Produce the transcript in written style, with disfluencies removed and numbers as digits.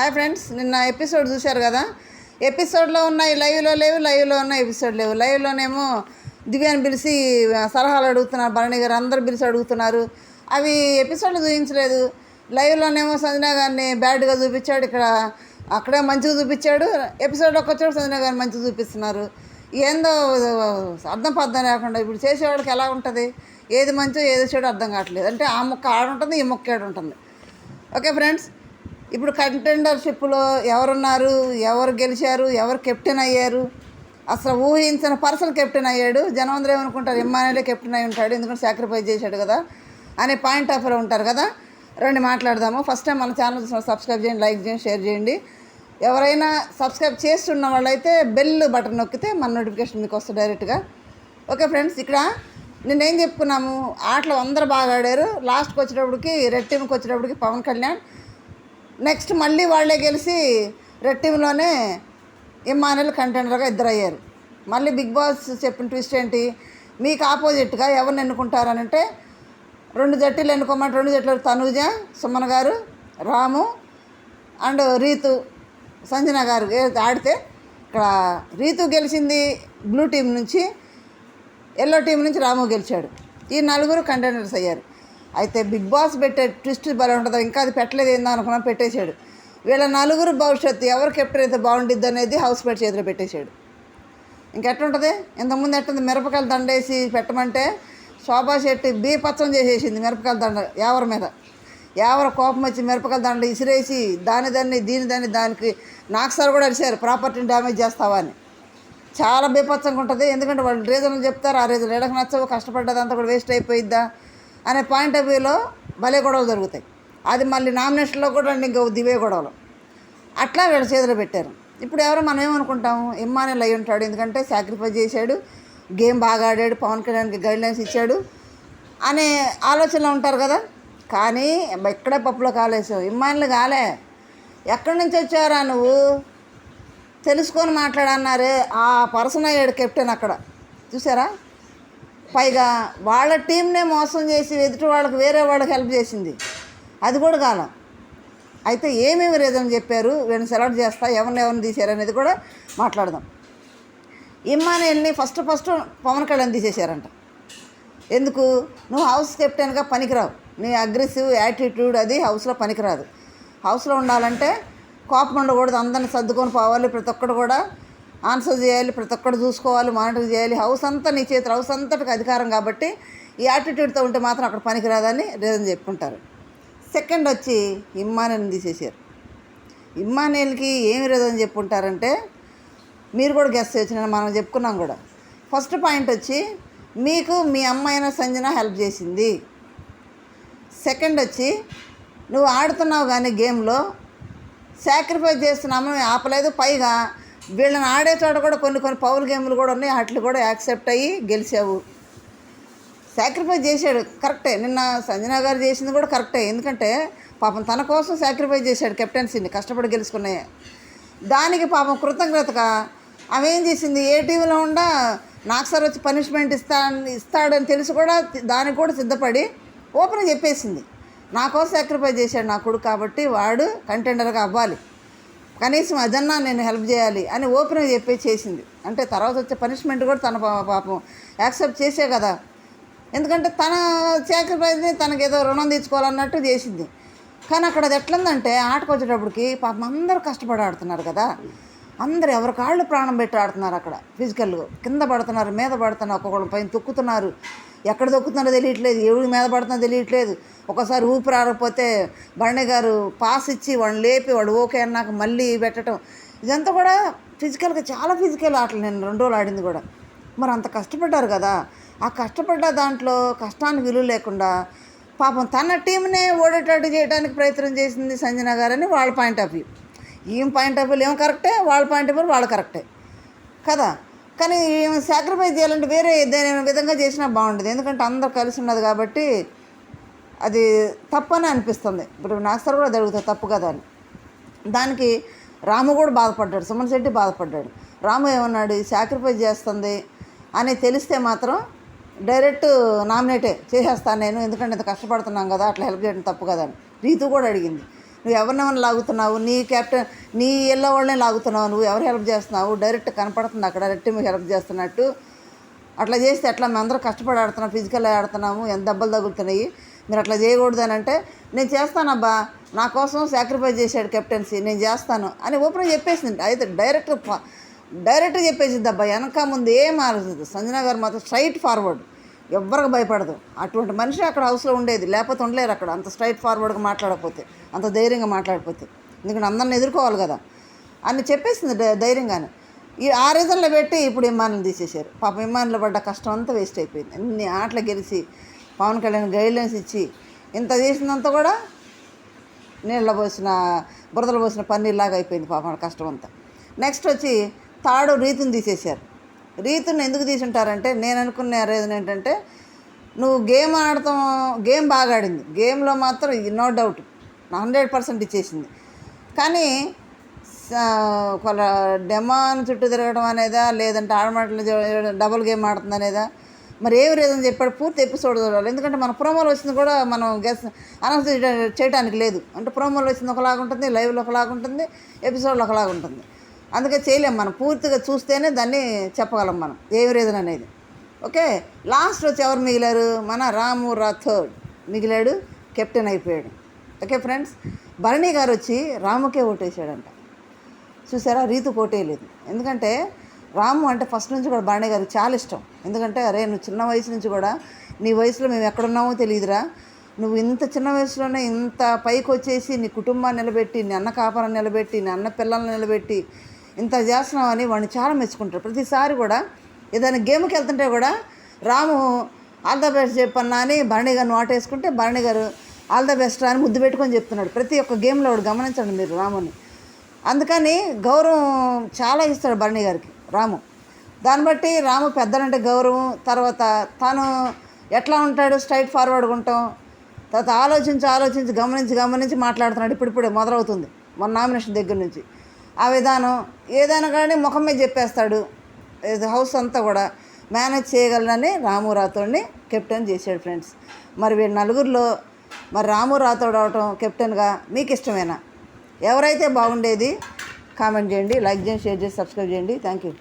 Hi friends, నిన్న episode చూశారు కదా. ఎపిసోడ్లో ఉన్నాయి, లైవ్లో లేవు, లైవ్లో ఉన్న ఎపిసోడ్ లేవు. లైవ్లోనేమో దివ్యాన్ని పిలిచి సలహాలు అడుగుతున్నారు, భరణి గారు అందరు పిలిచి అడుగుతున్నారు. అవి ఎపిసోడ్లో చూపించలేదు. లైవ్లోనేమో సంజన గారిని బ్యాడ్గా చూపించాడు, ఇక్కడ అక్కడే మంచిగా చూపించాడు. ఎపిసోడ్లోకి వచ్చాడు సంజన గారిని మంచిగా చూపిస్తున్నారు. ఏందో అర్థం పర్థం లేకుండా ఇప్పుడు చేసేవాడికి ఎలా ఉంటుంది, ఏది మంచో ఏది చెడు అర్థం కావట్లేదు. అంటే ఆ ముక్క ఆడుంటుంది, ఈ ముక్క ఏడుంటుంది. ఓకే ఫ్రెండ్స్, ఇప్పుడు కంటెండర్షిప్లో ఎవరున్నారు, ఎవరు గెలిచారు, ఎవరు కెప్టెన్ అయ్యారు, అసలు ఊహించిన పర్సన్ కెప్టెన్ అయ్యాడు. జనం అందరూ ఏమనుకుంటారు, ఇమ్మానుయేలే కెప్టెన్ అయి ఉంటాడు ఎందుకంటే సాక్రిఫైస్ చేశాడు కదా అనే పాయింట్ ఆఫ్ వ్యూలో ఉంటారు కదా. రండి మాట్లాడదాము. ఫస్ట్ టైం మన ఛానల్ సబ్స్క్రైబ్ చేయండి, లైక్ చేయండి, షేర్ చేయండి. ఎవరైనా సబ్స్క్రైబ్ చేస్తున్న వాళ్ళైతే బెల్ బటన్ నొక్కితే మన నోటిఫికేషన్ మీకు వస్తుంది డైరెక్ట్గా. ఓకే ఫ్రెండ్స్, ఇక్కడ నేనేం చెప్పుకున్నాము, ఆటలు అందరూ బాగా ఆడారు. లాస్ట్కి వచ్చేటప్పటికి రెడ్ టీంకి వచ్చేటప్పటికి పవన్ కళ్యాణ్, నెక్స్ట్ మళ్ళీ వాళ్ళే గెలిచి రెడ్ టీంలోనే ఇమ్మానుయేల్ కంటెండర్గా ఇద్దరు అయ్యారు. మళ్ళీ బిగ్ బాస్ చెప్పిన ట్విస్ట్ ఏంటి, మీకు ఆపోజిట్గా ఎవరిని ఎన్నుకుంటారని అంటే 2 జట్లు ఎన్నుకోమంటే 2 జట్లు తనూజ, సుమన్ గారు, రాము అండ్ రీతు, సంజన గారు ఆడితే ఇక్కడ రీతు గెలిచింది బ్లూ టీం నుంచి, ఎల్లో టీం నుంచి రాము గెలిచాడు. ఈ 4 కంటెండర్స్ అయ్యారు. అయితే బిగ్ బాస్ పెట్టే ట్విస్ట్ భలే ఉంటుందో, ఇంకా అది పెట్టలేదు ఏందో అనుకున్నా, పెట్టేశాడు. వీళ్ళ 4 భవిష్యత్తు ఎవరు కెప్టెన్ అయితే బాగుండిద్ది అనేది హౌస్ మేట్ చేతిలో పెట్టేశాడు. ఇంకెట్లుంటుంది, ఇంతకుముందు ఎట్టుంది, మిరపకాయలు దండేసి పెట్టమంటే శోభా శెట్టి బీపచ్చం చేసేసింది మిరపకాయల దండ ఎవరి మీద. ఎవరు కోపం వచ్చి మిరపకాయల దండ ఇసిరేసి దానికి నాకు సార్ కూడా అడిచారు ప్రాపర్టీని డ్యామేజ్ చేస్తావా అని. చాలా బీపచ్చంగా ఉంటుంది, ఎందుకంటే వాళ్ళు రీజన్లు చెప్తారు, ఆ రీజన్ ఎడకు నచ్చవు, కష్టపడ్డదంతా కూడా వేస్ట్ అయిపోయిద్దా అనే పాయింట్ ఆఫ్ వ్యూలో భలే గొడవలు జరుగుతాయి. అది మళ్ళీ నామినేషన్లో కూడా ఇంకా దివే గొడవలు అట్లా వీళ్ళ చేతిలో పెట్టారు. ఇప్పుడు ఎవరో మనం ఏమనుకుంటాము, ఇమ్మానుయేల్ అయి ఉంటాడు ఎందుకంటే సాక్రిఫైస్ చేశాడు, గేమ్ బాగా ఆడాడు, పవన్ కళ్యాణ్కి గైడ్లైన్స్ ఇచ్చాడు అనే ఆలోచనలో ఉంటారు కదా. కానీ ఇక్కడే పప్పులో కాలేసావు, ఇమ్మానుయేల్ కాలే. ఎక్కడి నుంచి వచ్చారా నువ్వు తెలుసుకొని మాట్లాడన్నారే, ఆ పర్సన్ అయ్యాడు కెప్టెన్ అక్కడ, చూసారా. పైగా వాళ్ళ టీంనే మోసం చేసి ఎదుటి వాళ్ళకి వేరే వాళ్ళకి హెల్ప్ చేసింది, అది కూడా కాలం. అయితే ఏమేమి రీజన్ చెప్పారు, వీళ్ళని సెలెక్ట్ చేస్తా, ఎవరిని తీశారు అనేది కూడా మాట్లాడదాం. ఇమ్మానుయేల్ని ఫస్ట్ పవన్ కళ్యాణ్ తీసేశారంట. ఎందుకు, నువ్వు హౌస్ కెప్టెన్గా పనికిరావు, నీ అగ్రెసివ్ యాటిట్యూడ్ అది హౌస్లో పనికిరాదు. హౌస్లో ఉండాలంటే కోపం ఉండకూడదు, అందరిని సర్దుకొని పోవాలి, ప్రతి ఒక్కడు కూడా ఆన్సర్ చేయాలి, ప్రతి ఒక్కడు చూసుకోవాలి, మానిటర్ చేయాలి. హౌస్ అంతా నీ చేతులు, హౌస్ అంతటికి అధికారం కాబట్టి ఈ యాటిట్యూడ్తో ఉంటే మాత్రం అక్కడ పనికిరాదని రీజన్ చెప్పుకుంటారు. సెకండ్ వచ్చి ఇమ్మానుయేల్ని తీసేశారు. ఇమ్మానుయేల్కి ఏమి రీజన్ చెప్పుకుంటారంటే మీరు కూడా గెస్ట్ చేయొచ్చు, నేను మనం చెప్పుకున్నాం కూడా. ఫస్ట్ పాయింట్ వచ్చి మీకు మీ అమ్మాయిన సంజన హెల్ప్ చేసింది. సెకండ్ వచ్చి నువ్వు ఆడుతున్నావు కానీ గేమ్లో సాక్రిఫైస్ చేస్తున్నామని ఆపలేదు. పైగా వీళ్ళని ఆడే చోట కూడా కొన్ని పౌల్ గేమ్లు కూడా ఉన్నాయి, వాటిని కూడా యాక్సెప్ట్ అయ్యి గెలిచావు. సాక్రిఫైస్ చేశాడు కరెక్టే, నిన్న సంజన గారు చేసింది కూడా కరెక్టే, ఎందుకంటే పాపం తన కోసం సాక్రిఫైస్ చేశాడు కెప్టెన్సీని, కష్టపడి గెలుచుకున్నాయి. దానికి పాపం కృతజ్ఞతగా ఆమె ఏం చేసింది, ఏ టీంలో ఉండా నాకు సార్ వచ్చి పనిష్మెంట్ ఇస్తాడని తెలిసి కూడా దానికి కూడా సిద్ధపడి ఓపెన్ చెప్పేసింది, నా కోసం సాక్రిఫైస్ చేశాడు నా కొడుకు కాబట్టి వాడు కంటెండర్గా అవ్వాలి, కనీసం అదన్నా నేను హెల్ప్ చేయాలి అని ఓపెన్గా చేసింది. అంటే తర్వాత వచ్చే పనిష్మెంట్ కూడా తన పాపం యాక్సెప్ట్ చేసే కదా, ఎందుకంటే తన సాక్రిఫైస్ని తనకేదో రుణం తీర్చుకోవాలన్నట్టు చేసింది. కానీ అక్కడ అది ఎట్లుందంటే ఆటకు వచ్చేటప్పటికి పాపం అందరూ కష్టపడి ఆడుతున్నారు కదా, అందరూ ఎవరి కాళ్ళు ప్రాణం పెట్టి ఆడుతున్నారు. అక్కడ ఫిజికల్గా కింద పడుతున్నారు, మీద పడుతున్నారు, ఒక్కొక్కళ్ళ పైన తొక్కుతున్నారు, ఎక్కడ తొక్కుతున్నారో తెలియట్లేదు, ఎవరికి మీద పడుతుందో తెలియట్లేదు. ఒకసారి ఊపిరి ఆడకపోతే భరణి గారు పాస్ ఇచ్చి వాడిని లేపి వాడు ఓకే అన్నాక మళ్ళీ పెట్టడం, ఇదంతా కూడా ఫిజికల్గా చాలా ఫిజికల్ ఆటలు. నేను 2 రోజులు ఆడింది కూడా. మరి అంత కష్టపడ్డారు కదా, ఆ కష్టపడ్డ దాంట్లో కష్టానికి విలువ లేకుండా పాపం తన టీంనే ఓడేటట్టు చేయడానికి ప్రయత్నం చేసింది సంజన గారని వాళ్ళ పాయింట్ ఆఫ్ వ్యూ. ఈమె పాయింట్ ఆఫ్ వ్యూలో ఏమో కరెక్టే, వాళ్ళ పాయింట్ ఆఫ్ వ్యూ వాళ్ళు కరెక్టే కదా. కానీ సాక్రిఫైస్ చేయాలంటే వేరే ఏదైనా విధంగా చేసినా బాగుండేది, ఎందుకంటే అందరూ కలిసి ఉన్నది కాబట్టి అది తప్పని అనిపిస్తుంది. ఇప్పుడు నాకు సార్ కూడా జరుగుతుంది తప్పు కదా అని. దానికి రాము కూడా బాధపడ్డాడు, సుమన్ శెట్టి బాధపడ్డాడు. రాము ఏమన్నాడు, సాక్రిఫైస్ చేస్తుంది అని తెలిస్తే మాత్రం డైరెక్ట్ నామినేటే చేసేస్తాను నేను, ఎందుకంటే ఇంత కష్టపడుతున్నాం కదా, అట్లా హెల్ప్ చేయడం తప్పు కదా అని రీతు కూడా అడిగింది. నువ్వు ఎవరినెవరిని లాగుతున్నావు, నీ కెప్టెన్ నీ ఎల్లో వాళ్ళనే లాగుతున్నావు, నువ్వు ఎవరు హెల్ప్ చేస్తున్నావు, డైరెక్ట్ కనపడుతుంది అక్కడ రెడ్ టీమ్కి హెల్ప్ చేస్తున్నట్టు. అట్లా చేస్తే ఎట్లా మేము అందరూ కష్టపడి ఆడుతున్నాం, ఫిజికల్ ఆడుతున్నాము, ఎంత దెబ్బలు తగులుతున్నాయి, మీరు అట్లా చేయకూడదు అని అంటే, నేను చేస్తానబ్బా, నా కోసం సాక్రిఫైస్ చేశాడు కెప్టెన్సీ, నేను చేస్తాను అని ఓపెన్ చెప్పేసింది. అయితే డైరెక్ట్గా చెప్పేసింది అబ్బా, వెనక ముందు ఏం ఆలోచించదు. సంజన గారు మాత్రం స్ట్రైట్ ఫార్వర్డ్, ఎవ్వరికి భయపడదు. అటువంటి మనిషి అక్కడ హౌస్లో ఉండేది, లేకపోతే ఉండలేరు అక్కడ, అంత స్ట్రైట్ ఫార్వర్డ్గా మాట్లాడకపోతే, అంత ధైర్యంగా మాట్లాడకపోతే. ఎందుకంటే అందరిని ఎదుర్కోవాలి కదా అని చెప్పేసింది ధైర్యంగానే. ఆ రీజన్లో పెట్టి ఇప్పుడు విమానం తీసేశారు. పాప విమానంలో పడ్డ కష్టం అంతా వేస్ట్ అయిపోయింది. అన్ని ఆటలు గెలిచి పవన్ కళ్యాణ్ గైడ్లైన్స్ ఇచ్చి ఇంత చేసినంత కూడా నీళ్ళ పోసిన బురదలు పోసిన పన్నీర్లాగా అయిపోయింది పాపం కష్టం అంతా. నెక్స్ట్ వచ్చి తాడు రీతుని తీసేశారు. రీతుని ఎందుకు తీసుంటారంటే, నేను అనుకునే రీజన్ ఏంటంటే, నువ్వు గేమ్ ఆడతాం, గేమ్ బాగా ఆడింది, గేమ్లో మాత్రం నో డౌట్ 100% ఇచ్చేసింది. కానీ డెమాన్ చుట్టూ తిరగడం అనేదా, లేదంటే ఆడమాటలు డబుల్ గేమ్ ఆడుతుంది అనేదా, మరి ఏమి రీజన్ చెప్పాడు పూర్తి ఎపిసోడ్ చూడాలి. ఎందుకంటే మన ప్రోమోలో వచ్చింది కూడా మనం అనౌన్స్ చేయడానికి లేదు. అంటే ప్రోమోలో వచ్చింది ఒకలాగా ఉంటుంది, లైవ్లో ఒకలాగా ఉంటుంది, ఎపిసోడ్లో ఒకలాగా ఉంటుంది. అందుకే చేయలేం, మనం పూర్తిగా చూస్తేనే దాన్ని చెప్పగలం మనం ఏమి రీజన్ అనేది. ఓకే, లాస్ట్ వచ్చి ఎవరు మిగిలారు, మన రాము రాథోడ్ మిగిలాడు, కెప్టెన్ అయిపోయాడు. ఓకే ఫ్రెండ్స్, భరణి గారు వచ్చి రాముకే ఓటేసాడంట. చూసారా, రీతు ఓటేయలేదు. ఎందుకంటే రాము అంటే ఫస్ట్ నుంచి కూడా భరణి గారికి చాలా ఇష్టం. ఎందుకంటే అరే నువ్వు చిన్న వయసు నుంచి కూడా, నీ వయసులో మేము ఎక్కడున్నామో తెలియదురా, నువ్వు ఇంత చిన్న వయసులోనే ఇంత పైకి వచ్చేసి నీ కుటుంబాన్ని నిలబెట్టి, నీ అన్న కాపురాన్ని నిలబెట్టి, నీ అన్న పిల్లల్ని నిలబెట్టి ఇంత చేస్తున్నావు అని వాడిని చాలా మెచ్చుకుంటారు. ప్రతిసారి కూడా ఏదైనా గేమ్కి వెళ్తుంటే కూడా రాము ఆల్ ద బెస్ట్ చెప్పన్నా అని భరణి గారిని వాటేసుకుంటే, Bharani garu all the best అని ముద్దు పెట్టుకొని చెప్తున్నాడు ప్రతి ఒక్క గేమ్లో. వాడు గమనించండి మీరు రాముని. అందుకని గౌరవం చాలా ఇస్తాడు భరణి గారికి రాము. దాన్ని బట్టి రాము పెద్దలంటే గౌరవం, తర్వాత తను ఎట్లా ఉంటాడు, స్ట్రైట్ ఫార్వర్డ్గా ఉంటాం, తర్వాత ఆలోచించి గమనించి మాట్లాడుతున్నాడు. ఇప్పుడిప్పుడే మొదలవుతుంది మన నామినేషన్ దగ్గర నుంచి. ఆ విధానం ఏదైనా కానీ ముఖం మీద చెప్పేస్తాడు. హౌస్ అంతా కూడా మేనేజ్ చేయగలనని రాము రాథోడ్ని కెప్టెన్ చేశాడు ఫ్రెండ్స్. మరి వీళ్ళ నలుగురిలో మరి రాము రాథోడ్ అవటం కెప్టెన్గా మీకు ఇష్టమేనా? ఎవరైతే బాగుండేది కామెంట్ చేయండి, లైక్ చేయండి, షేర్ చేసి సబ్స్క్రైబ్ చేయండి. Thank you.